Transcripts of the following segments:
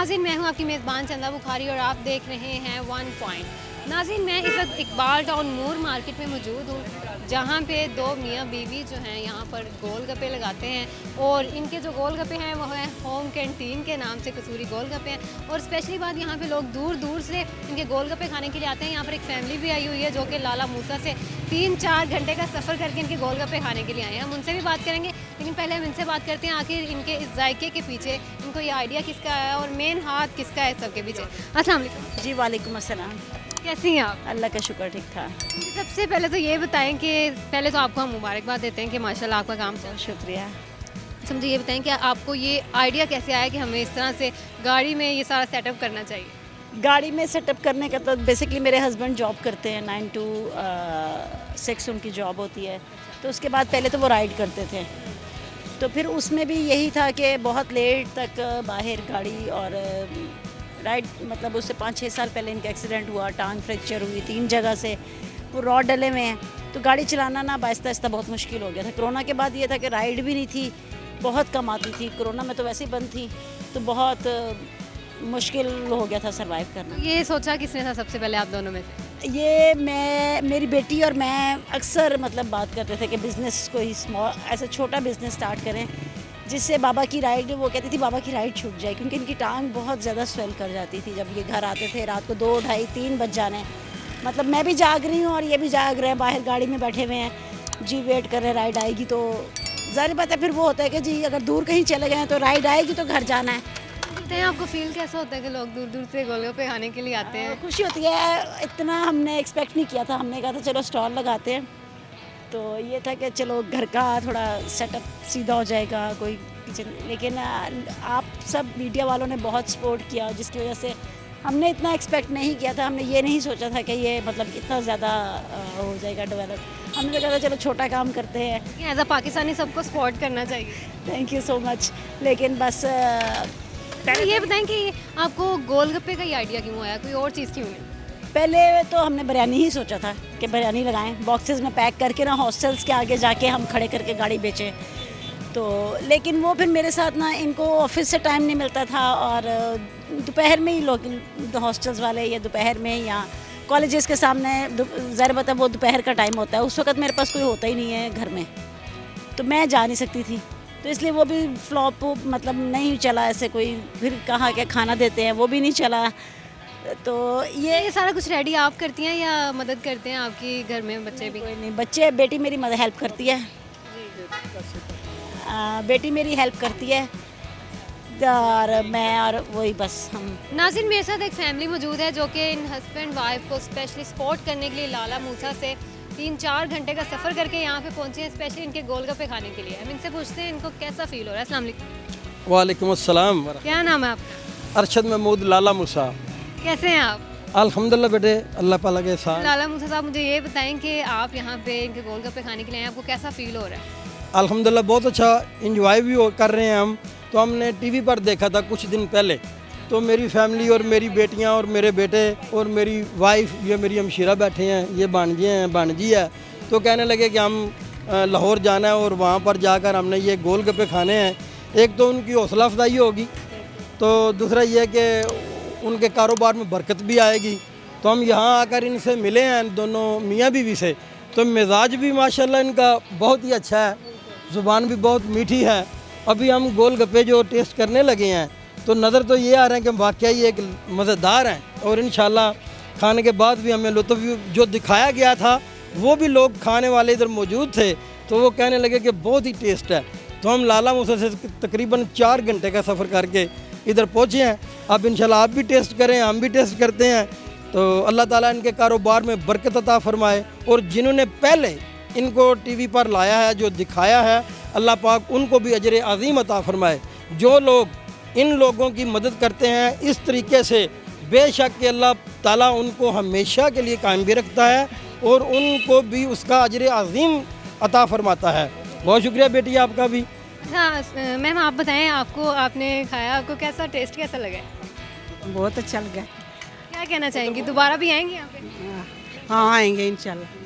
नाज़रीन, मैं हूं आपकी मेज़बान चंदा बुखारी और आप देख रहे हैं वन पॉइंट। नाज़रीन, मैं इस वक्त इकबाल टाउन मूर मार्केट में मौजूद हूं, जहां पे दो मियाँ बीवी जो हैं यहाँ पर गोलगप्पे लगाते हैं और इनके जो गोलगप्पे हैं वो हैं होम कैंटीन के नाम से कसूरी गोलगप्पे हैं। और स्पेशली बात, यहाँ पे लोग दूर दूर से इनके गोलगप्पे खाने के लिए आते हैं। यहाँ पर एक फैमिली भी आई हुई है जो कि लाला मूसा से 3-4 घंटे का सफ़र करके इनके गोलगप्पे खाने के लिए आए हैं। हम उनसे भी बात करेंगे, लेकिन पहले हम इनसे बात करते हैं आखिर इनके इस जायके के पीछे इनको ये आइडिया किसका आया और मेन हाथ किसका है सबके पीछे। अस्सलाम वालेकुम जी वालेकुम अस्सलाम। कैसी हैं आप? अल्लाह का शुक्र ठीक था। सबसे पहले तो ये बताएं कि पहले तो आपको हम मुबारकबाद देते हैं कि माशाल्लाह आपका काम चल। शुक्रिया। अच्छा, मुझे ये बताएं कि आपको ये आइडिया कैसे आया कि हमें इस तरह से गाड़ी में ये सारा सेटअप करना चाहिए? गाड़ी में सेटअप करने का तो बेसिकली मेरे हस्बैंड जॉब करते हैं, 9 to 6 उनकी जॉब होती है। तो उसके बाद पहले तो वो राइड करते थे, तो फिर उसमें भी यही था कि बहुत लेट तक बाहर गाड़ी और राइड, मतलब उससे 5-6 साल पहले इनका एक्सीडेंट हुआ, टांग फ्रैक्चर हुई 3 जगह से, वो रॉड डले में है। तो गाड़ी चलाना ना आहिस्ता आहिस्ता बहुत मुश्किल हो गया था। कोरोना के बाद ये था कि राइड भी नहीं थी, बहुत कम आती थी, कोरोना में तो वैसे ही बंद थी, तो बहुत मुश्किल हो गया था सरवाइव करना। ये सोचा किसने था सबसे पहले आप दोनों में से? ये मैं, मेरी बेटी और मैं अक्सर मतलब बात करते थे कि बिज़नेस को ही स्मॉल ऐसा छोटा बिज़नेस स्टार्ट करें, जिससे बाबा की राइड, वो कहती थी बाबा की राइड छूट जाए, क्योंकि इनकी टांग बहुत ज़्यादा स्वेल कर जाती थी। जब ये घर आते थे रात को 2, ढाई, 3 बज जाने, मतलब मैं भी जाग रही हूँ और ये भी जाग रहे हैं, बाहर गाड़ी में बैठे हुए हैं जी, वेट कर रहे हैं राइड आएगी। तो ज़ाहिर बात है फिर वो होता है कि जी अगर दूर कहीं चले गए तो राइड आएगी तो घर जाना है। आपको फील कैसा होता है कि लोग दूर दूर से गोलगप्पे खाने के लिए आते हैं? खुशी होती है, इतना हमने एक्सपेक्ट नहीं किया था। हमने कहा था चलो स्टॉल लगाते हैं, तो ये था कि चलो घर का थोड़ा सेटअप सीधा हो जाएगा, कोई किचन। लेकिन आप सब मीडिया वालों ने बहुत सपोर्ट किया, जिसकी वजह से हमने इतना एक्सपेक्ट नहीं किया था। हमने ये नहीं सोचा था कि ये मतलब इतना ज़्यादा हो जाएगा डेवलप। हमने कहा था चलो छोटा काम करते हैं। एज अ पाकिस्तानी सबको सपोर्ट करना चाहिए। Thank you so much. लेकिन बस तो ये बताएं कि आपको गोलगप्पे का ही आइडिया क्यों आया, कोई और चीज़ क्यों नहीं? पहले तो हमने बिरयानी ही सोचा था कि बिरयानी लगाएं, बॉक्सेस में पैक करके ना हॉस्टल्स के आगे जाके हम खड़े करके गाड़ी बेचें। तो लेकिन वो फिर मेरे साथ ना, इनको ऑफिस से टाइम नहीं मिलता था और दोपहर में ही लोग हॉस्टल्स वाले या दोपहर में या कॉलेजेस के सामने, ज़ाहिर बात है वो दोपहर का टाइम होता है, उस वक्त मेरे पास कोई होता ही नहीं है घर में, तो मैं जा नहीं सकती थी। तो इसलिए वो भी फ्लॉप, मतलब नहीं चला ऐसे कोई। फिर कहा कि खाना देते हैं, वो भी नहीं चला। तो ये सारा कुछ रेडी आप करती हैं या मदद करते हैं आपकी घर में बच्चे भी? कोई नहीं, बच्चे, बेटी मेरी मदद हेल्प करती है, बेटी मेरी हेल्प करती है और मैं, और वही बस हम। नाज़रीन, मेरे साथ एक फैमिली मौजूद है जो कि इन हस्बैंड वाइफ को स्पेशली सपोर्ट करने के लिए लाला मूसा से 3-4 घंटे का सफ़र करके यहाँ पे पहुँचे हैं, स्पेशली इनके गोलगप्पे खाने के लिए। हम इनसे पूछते हैं इनको कैसा फील हो रहा है। अस्सलाम वालेकुम। वालेकुम अस्सलाम। क्या नाम है आपका? अरशद महमूद लाला मूसा। कैसे हैं आप? अल्हम्दुलिल्लाह बेटे, अल्लाह पाला के साथ। लाला मूसा साहब, मुझे ये बताएं कि आप यहाँ पे इनके गोलगप्पे खाने के लिए आए, आपको कैसा फील हो रहा है? अल्हम्दुलिल्लाह बहुत अच्छा इंजॉय भी कर रहे हैं हम। तो हमने टीवी पर देखा था कुछ दिन पहले, तो मेरी फैमिली और मेरी बेटियां और मेरे बेटे और मेरी वाइफ, ये मेरी हमशीरा बैठे हैं, ये भांजे हैं, भांजी है, तो कहने लगे कि हम लाहौर जाना है और वहाँ पर जाकर हमने ये गोलगप्पे खाने हैं। एक तो उनकी हौसला अफजाई होगी, तो दूसरा ये है कि उनके कारोबार में बरकत भी आएगी। तो हम यहाँ आकर इनसे मिले हैं, दोनों मियाँ बीवी से, तो मिजाज भी माशाल्लाह इनका बहुत ही अच्छा है, ज़ुबान भी बहुत मीठी है। अभी हम गोलगप्पे जो टेस्ट करने लगे हैं, तो नज़र तो ये आ रहे हैं कि वाकई ये एक मज़ेदार हैं, और इंशाल्लाह खाने के बाद भी हमें लुत्फ़ जो दिखाया गया था, वो भी लोग खाने वाले इधर मौजूद थे, तो वो कहने लगे कि बहुत ही टेस्ट है। तो हम लाला मूसा से तकरीबन 4 घंटे का सफ़र करके इधर पहुँचे हैं। अब इंशाल्लाह आप भी टेस्ट करें, हम भी टेस्ट करते हैं, तो अल्लाह ताला इनके कारोबार में बरकत अता फ़रमाए। और जिन्होंने पहले इनको टीवी पर लाया है, जो दिखाया है, अल्लाह पाक उनको भी अजर अज़ीम अता फ़रमाए। जो लोग इन लोगों की मदद करते हैं इस तरीके से, बेशक कि अल्लाह ताला उनको हमेशा के लिए कायम भी रखता है और उनको भी उसका अजर अज़ीम अता फ़रमाता है। बहुत शुक्रिया बेटी आपका भी। हाँ मैम, आप बताएं, आपको, आपने खाया, आपको कैसा, टेस्ट कैसा लगा? बहुत अच्छा लगा। क्या कहना चाहेंगी, दोबारा भी आएंगे यहाँ पे? हाँ आएंगे इंशाल्लाह।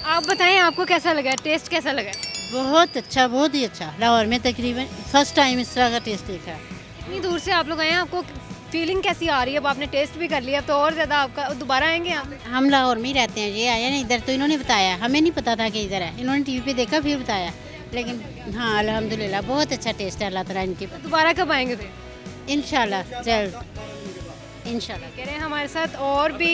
आप बताएं आपको कैसा लगा, टेस्ट कैसा लगा? बहुत अच्छा, बहुत ही अच्छा। लाहौर में तकरीबन फर्स्ट टाइम इस तरह का टेस्ट देखा है। इतनी दूर से आप लोग आए हैं, आपको फीलिंग कैसी आ रही है? अब आपने टेस्ट भी कर लिया, अब तो और ज़्यादा आपका दोबारा आएंगे यहाँ पे? हम लाहौर में ही रहते हैं, ये आया ना इधर, तो इन्होंने बताया, हमें नहीं पता था कि इधर है, इन्होंने टीवी पे देखा फिर बताया। लेकिन हाँ अल्हम्दुलिल्लाह बहुत अच्छा टेस्ट है, अल्लाह ताला इनके तो दोबारा कब आएंगे फिर? इंशाल्लाह जल्द इंशाल्लाह। कह रहे हैं हमारे साथ और भी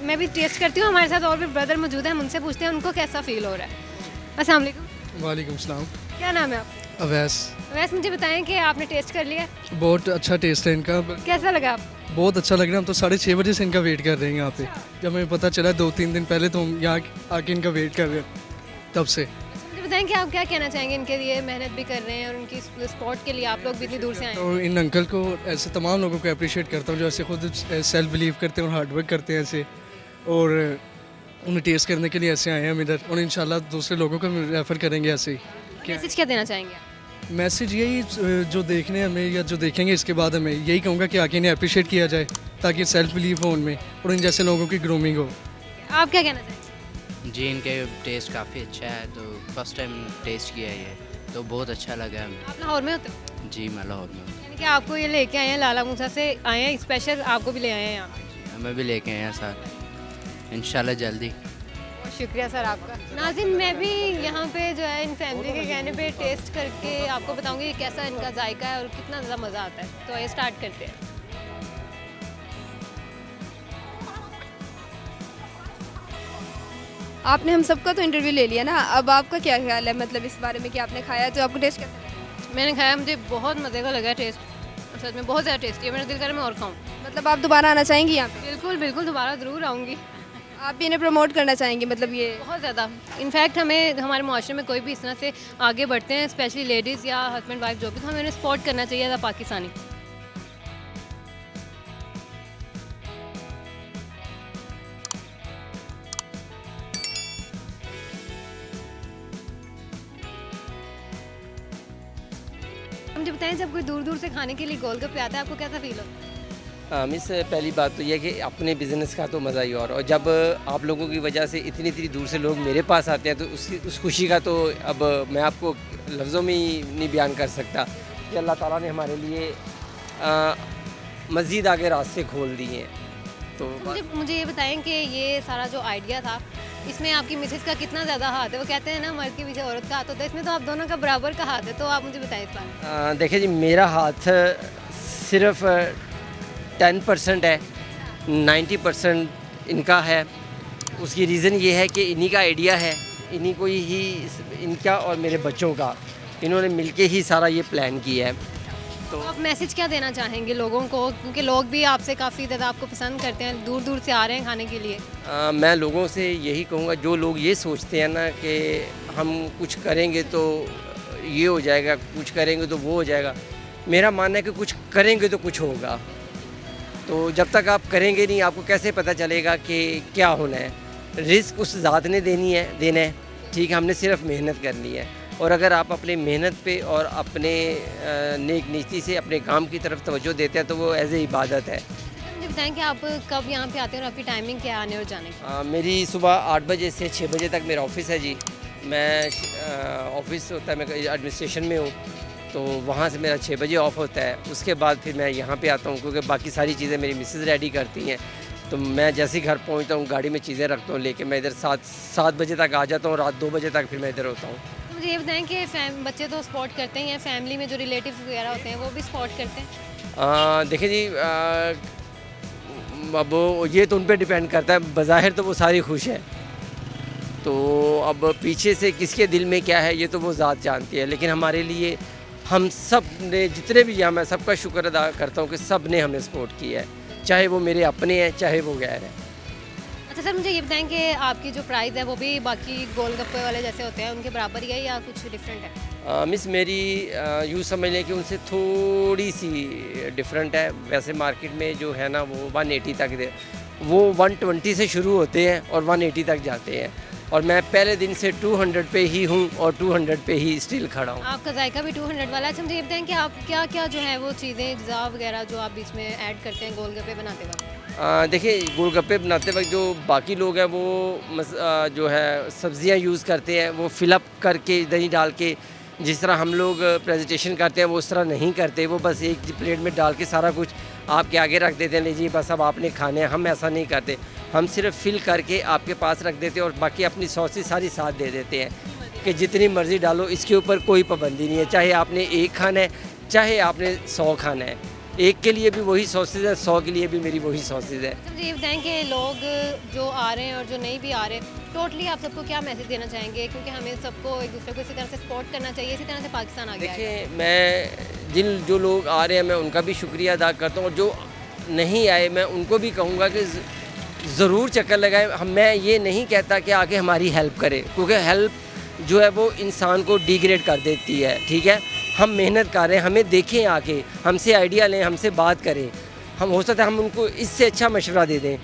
मैं भी टेस्ट करती हूँ, हमारे साथ और भी ब्रदर मौजूद हैं, हम उनसे पूछते हैं उनको कैसा फील हो रहा है। अस्सलाम वालेकुम। वालेकुम सलाम। क्या नाम है आपका? अवैस। वैसे मुझे बताएं कि आपने टेस्ट कर लिया, बहुत अच्छा टेस्ट है इनका, कैसा लगा आपको? बहुत अच्छा लग रहा है। हम तो 6:30 बजे से इनका वेट कर रहे हैं यहाँ पे। जब हमें पता चला 2-3 दिन पहले, तो हम यहाँ आके इनका वेट कर रहे हैं तब से। मुझे बताएं कि आप क्या कहना चाहेंगे, इनके लिए मेहनत भी कर रहे हैं और उनकी स्पॉट के लिए आप लोग भी इतनी दूर से आए हैं। तो इन अंकल को, ऐसे तमाम लोगों को अप्रिशिएट करता हूँ जो ऐसे खुद सेल्फ बिलीव करते हैं और हार्ड वर्क करते हैं ऐसे, और उन्हें टेस्ट करने के लिए ऐसे आए हैं हम इधर, और इंशाल्लाह दूसरे लोगों को रेफ़र करेंगे ऐसे ही। मैसेज क्या देना चाहेंगे आप? मैसेज यही, जो देखने हमें या जो देखेंगे इसके बाद हमें यही कहूँगा कि आके इन्हें अप्रिशिएट किया जाए, ताकि सेल्फ बिलीव हो उनमें और इन जैसे लोगों की ग्रूमिंग हो। आप क्या कहना चाहेंगे? जी, इनके टेस्ट काफ़ी अच्छा है, तो फर्स्ट टाइम टेस्ट किया है ये, तो बहुत अच्छा लगा हमें। आप लाहौर में होते हो? जी, मैं लाहौर में हूँ। यानी कि आपको ये लेके आए हैं, लाला मूसा से आए हैं स्पेशल, आपको भी ले आए हैं यहाँ पे। हमें भी लेके आए हैं साथ, इंशाल्लाह जल्दी। बहुत शुक्रिया सर आपका। नाज़िम, मैं भी यहाँ पे जो है इन फैमिली के कहने पे टेस्ट करके आपको बताऊँगी कैसा इनका जायका है और कितना ज़्यादा मज़ा आता है। तो ये स्टार्ट करते हैं। आपने हम सबका तो इंटरव्यू ले लिया ना, अब आपका क्या ख्याल है मतलब इस बारे में कि आपने खाया तो आपको टेस्ट कैसा लगा? मैंने खाया, मुझे बहुत मज़े का लगा टेस्ट, और सच में बहुत ज़्यादा टेस्टी है। मेरा दिल कर रहा है मैं और खाऊँ। मतलब आप दोबारा आना चाहेंगी यहाँ पे? बिल्कुल बिल्कुल, दोबारा ज़रूर आऊँगी। आप भी इन्हें प्रमोट करना चाहेंगे मतलब ये? बहुत ज़्यादा। इनफैक्ट हमें हमारे माशरे में कोई भी इस तरह से आगे बढ़ते हैं, स्पेशली लेडीज़ या हस्बैंड वाइफ जो भी, तो हमें उन्हें सपोर्ट करना चाहिए एज अ पाकिस्तानी। मुझे बताएं, जब कोई दूर दूर से खाने के लिए गोलगप्पे आता है, आपको कैसा फील होता है? मिस, पहली बात तो यह है कि अपने बिज़नेस का तो मज़ा ही और जब आप लोगों की वजह से इतनी इतनी दूर से लोग मेरे पास आते हैं, तो उस खुशी का तो अब मैं आपको लफ्ज़ों में ही नहीं बयान कर सकता कि अल्लाह ताला ने हमारे लिए मज़ीद आगे रास्ते खोल दिए हैं। तो मुझे ये बताएं कि ये सारा जो आइडिया था, इसमें आपकी मिसेस का कितना ज़्यादा हाथ है? वो कहते हैं ना मर्द के पीछे औरत का हाथ होता है, इसमें तो आप दोनों का बराबर का हाथ है, तो आप मुझे बताएं इस बारे में। देखिए जी, मेरा हाथ सिर्फ 10% है, 90% इनका है। उसकी रीज़न ये है कि इन्हीं का आइडिया है, इन्हीं को ही, इनका और मेरे बच्चों का, इन्होंने मिलके ही सारा ये प्लान किया है। तो आप मैसेज क्या देना चाहेंगे लोगों को, क्योंकि लोग भी आपसे काफ़ी ज़्यादा आपको पसंद करते हैं, दूर दूर से आ रहे हैं खाने के लिए? मैं लोगों से यही कहूँगा, जो लोग ये सोचते हैं ना कि हम कुछ करेंगे तो ये हो जाएगा, कुछ करेंगे तो वो हो जाएगा, मेरा मानना है कि कुछ करेंगे तो कुछ होगा। तो जब तक आप करेंगे नहीं, आपको कैसे पता चलेगा कि क्या होना है? रिस्क उस ज़ात ने देना है, ठीक है, हमने सिर्फ मेहनत करनी है। और अगर आप अपने मेहनत पे और अपने नेक नीति से अपने काम की तरफ तवज्जो देते हैं, तो वो एज ए इबादत है। मुझे बताएं कि आप कब यहाँ पे आते हैं और आपकी टाइमिंग क्या है आने और जाने की? मेरी सुबह 8 बजे से 6 बजे तक मेरा ऑफिस है जी। मैं ऑफिस होता है, मैं एडमिनिस्ट्रेशन में हूँ, तो वहाँ से मेरा 6 बजे ऑफ होता है। उसके बाद फिर मैं यहाँ पे आता हूँ, क्योंकि बाकी सारी चीज़ें मेरी मिसेज़ रेडी करती हैं। तो मैं जैसे ही घर पहुँचता हूँ, गाड़ी में चीज़ें रखता हूँ लेके, मैं इधर 7 बजे तक आ जाता हूँ, रात 2 बजे तक फिर मैं इधर होता हूँ। तो मुझे ये बताएं कि बच्चे तो स्पॉट करते ही हैं, फैमिली में जो रिलेटिव्स वगैरह होते हैं वो भी स्पॉट करते हैं? देखिए जी, अब ये तो उन पर डिपेंड करता है। बज़ाहिर तो वो सारी खुश है, तो अब पीछे से किसके दिल में क्या है ये तो वो ज़ात जानती है। लेकिन हमारे लिए, हम सब ने जितने भी यहाँ, मैं सबका शुक्र अदा करता हूँ कि सब ने हमें सपोर्ट किया है, चाहे वो मेरे अपने हैं चाहे वो गैर हैं। अच्छा सर, मुझे ये बताएं कि आपकी जो प्राइस है वो भी बाकी गोलगप्पे वाले जैसे होते हैं उनके बराबर ही है या कुछ डिफरेंट है? मिस, मेरी यूँ समझ लें कि उनसे थोड़ी सी डिफरेंट है। वैसे मार्केट में जो है ना वो 180 तक वो 120 से शुरू होते हैं और 180 तक जाते हैं, और मैं पहले दिन से 200 पे ही हूँ और 200 पे ही स्टिल खड़ा हूँ। आपका जायका भी 200 वाला है। अच्छा मुझे ये बताएं कि आप क्या क्या जो है वो चीज़ें अज़ा वगैरह जो आप बीच में ऐड करते हैं गोलगप्पे बनाते वक्त? देखिए, गोलगप्पे बनाते वक्त जो बाकी लोग हैं वो जो है सब्ज़ियाँ यूज़ करते हैं, वो फिलअप करके दही डाल के जिस तरह हम लोग प्रेजेंटेशन करते हैं वो उस तरह नहीं करते, वो बस एक प्लेट में डाल के सारा कुछ आपके आगे रख देते हैं, ले जी बस अब आपने खाने हैं। हम ऐसा नहीं करते, हम सिर्फ फिल करके आपके पास रख देते हैं और बाकी अपनी सॉसेस सारी साथ दे देते हैं कि जितनी मर्ज़ी डालो, इसके ऊपर कोई पाबंदी नहीं है। चाहे आपने एक खाना है, चाहे आपने 100 खाना है, एक के लिए भी वही सॉसेज है, 100 के लिए भी मेरी वही सॉसेज है। ये बताएं कि लोग जो आ रहे हैं और जो नहीं भी आ रहे, टोटली आप सबको क्या मैसेज देना चाहेंगे? क्योंकि हमें सबको एक दूसरे को इसी तरह से सपोर्ट करना चाहिए, इसी तरह से पाकिस्तान आगे आएगा। देखिए, मैं जो लोग आ रहे हैं मैं उनका भी शुक्रिया अदा करता हूँ, और जो नहीं आए मैं उनको भी कहूँगा कि ज़रूर चक्कर लगाएं। मैं ये नहीं कहता कि आके हमारी हेल्प करें, क्योंकि हेल्प जो है वो इंसान को डिग्रेड कर देती है। ठीक है, हम मेहनत कर रहे हैं, हमें देखें आके, हमसे आइडिया लें, हमसे बात करें, हम हो सकता है हम उनको इससे अच्छा मशवरा दे दें।